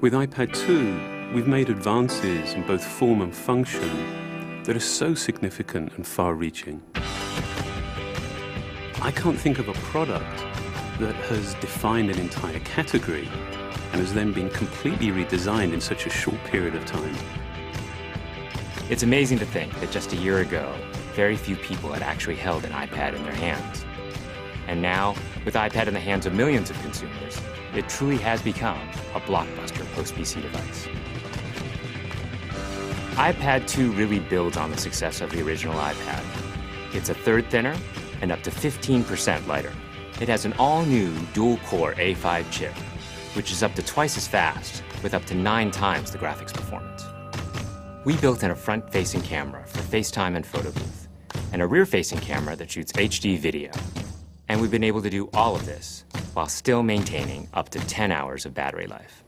With iPad 2, we've made advances in both form and function that are so significant and far-reaching. I can't think of a product that has defined an entire category and has then been completely redesigned in such a short period of time. It's amazing to think that just a year ago, very few people had actually held an iPad in their hands. And now, with iPad in the hands of millions of consumers, it truly has become a blockbuster post-PC device. iPad 2 really builds on the success of the original iPad. It's a third thinner and up to 15% lighter. It has an all-new dual-core A5 chip, which is up to twice as fast, with up to 9 times the graphics performance. We built in a front-facing camera for FaceTime and photo booth, and a rear-facing camera that shoots HD video. And we've been able to do all of this while still maintaining up to 10 hours of battery life.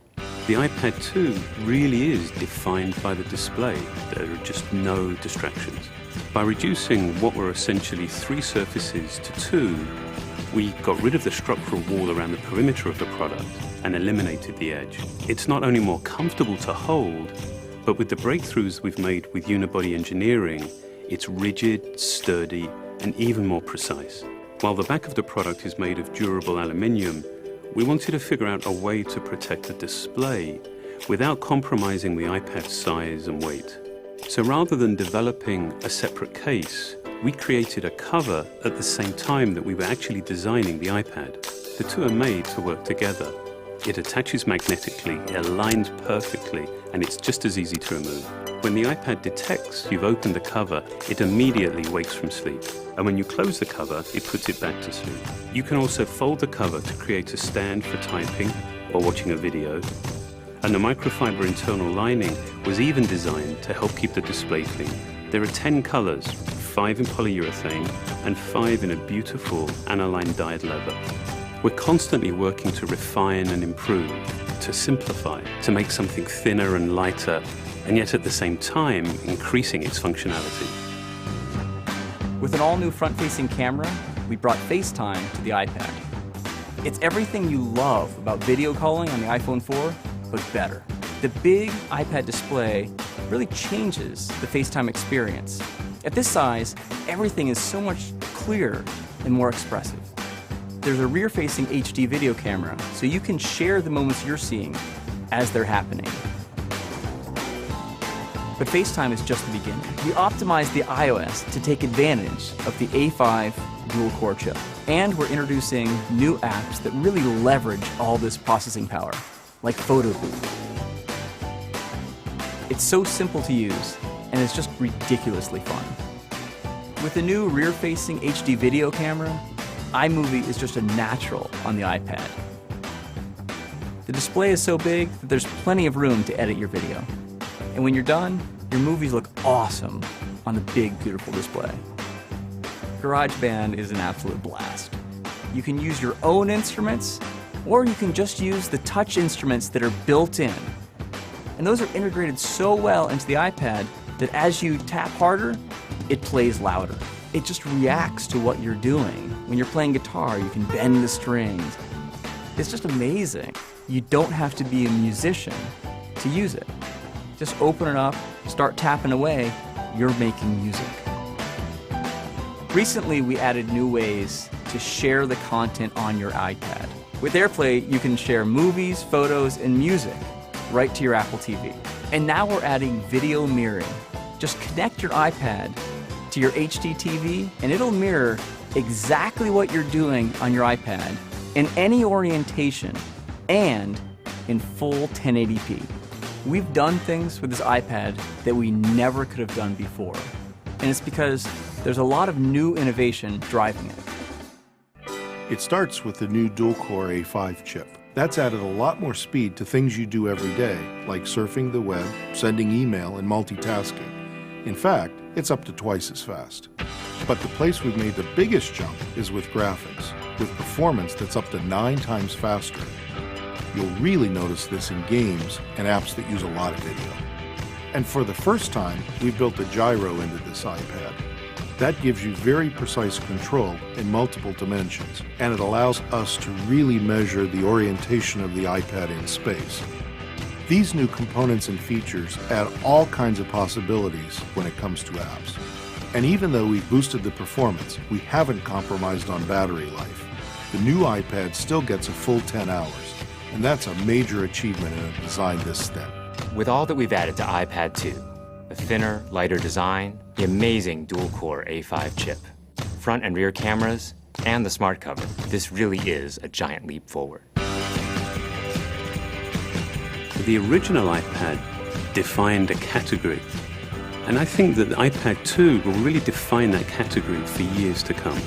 The iPad 2 really is defined by the display. There are just no distractions. By reducing what were essentially 3 surfaces to 2, we got rid of the structural wall around the perimeter of the product and eliminated the edge. It's not only more comfortable to hold, but with the breakthroughs we've made with unibody engineering, it's rigid, sturdy, and even more precise. While the back of the product is made of durable aluminium, we wanted to figure out a way to protect the display without compromising the iPad's size and weight. So rather than developing a separate case, we created a cover at the same time that we were actually designing the iPad. The two are made to work together. It attaches magnetically, it aligns perfectly, and it's just as easy to remove. When the iPad detects you've opened the cover, it immediately wakes from sleep. And when you close the cover, it puts it back to sleep. You can also fold the cover to create a stand for typing or watching a video. And the microfiber internal lining was even designed to help keep the display clean. There are 10 colors, 5 in polyurethane and 5 in a beautiful aniline dyed leather. We're constantly working to refine and improve, to simplify, to make something thinner and lighter, and yet at the same time, increasing its functionality. With an all-new front-facing camera, we brought FaceTime to the iPad. It's everything you love about video calling on the iPhone 4, but better. The big iPad display really changes the FaceTime experience. At this size, everything is so much clearer and more expressive. There's a rear-facing HD video camera, so you can share the moments you're seeing as they're happening. But FaceTime is just the beginning. We optimized the iOS to take advantage of the A5 dual-core chip. And we're introducing new apps that really leverage all this processing power, like Photo Booth. It's so simple to use, and it's just ridiculously fun. With the new rear-facing HD video camera, iMovie is just a natural on the iPad. The display is so big that there's plenty of room to edit your video. And when you're done, your movies look awesome on the big, beautiful display. GarageBand is an absolute blast. You can use your own instruments, or you can just use the touch instruments that are built in. And those are integrated so well into the iPad that as you tap harder, it plays louder. It just reacts to what you're doing. When you're playing guitar, you can bend the strings. It's just amazing. You don't have to be a musician to use it. Just open it up, start tapping away, you're making music. Recently, we added new ways to share the content on your iPad. With AirPlay, you can share movies, photos, and music right to your Apple TV. And now we're adding video mirroring. Just connect your iPad to your HD TV, and it'll mirror exactly what you're doing on your iPad in any orientation and in full 1080p. We've done things with this iPad that we never could have done before. And it's because there's a lot of new innovation driving it. It starts with the new dual-core A5 chip. That's added a lot more speed to things you do every day, like surfing the web, sending email, and multitasking. In fact, it's up to twice as fast. But the place we've made the biggest jump is with graphics, with performance that's up to 9 times faster. You'll really notice this in games and apps that use a lot of video. And for the first time, we've built a gyro into this iPad. That gives you very precise control in multiple dimensions, and it allows us to really measure the orientation of the iPad in space. These new components and features add all kinds of possibilities when it comes to apps. And even though we've boosted the performance, we haven't compromised on battery life. The new iPad still gets a full 10 hours, and that's a major achievement in a design this thin. With all that we've added to iPad 2, the thinner, lighter design, the amazing dual-core A5 chip, front and rear cameras, and the smart cover, this really is a giant leap forward. The original iPad defined a category, and I think that the iPad 2 will really define that category for years to come.